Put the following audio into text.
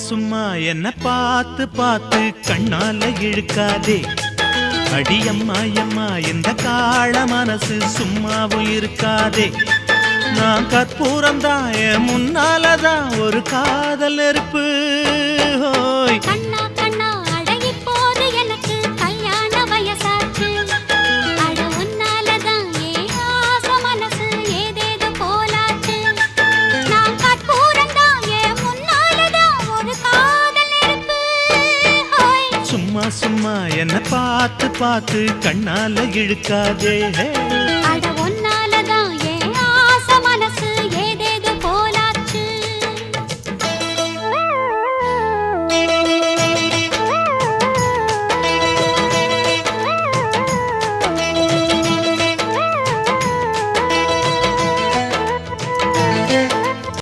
சும்மா என்ன பார்த்து பார்த்து கண்ணால இழுக்காதே. அடியம்மா அம்மா இந்த காள மனசு சும்மாவும் இருக்காதே. நான் கற்பூரம் தான் என் முன்னாலதான் ஒரு காதல் நெருப்பு. ஹோய் கண்ணா கண்ணா அழகி போது எனக்கு கல்யாண வயசாச்சு. அட உன்னாலதான் ஏ ஆசை மனசு ஏதேது போலாச்சு. நான் கற்பூரம் தான் என் முன்னாலதான் ஒரு காதல் நெருப்பு. ஹோய் சும்மா சும்மா என்ன பார்த்து பார்த்து கண்ணால இழுக்காதே.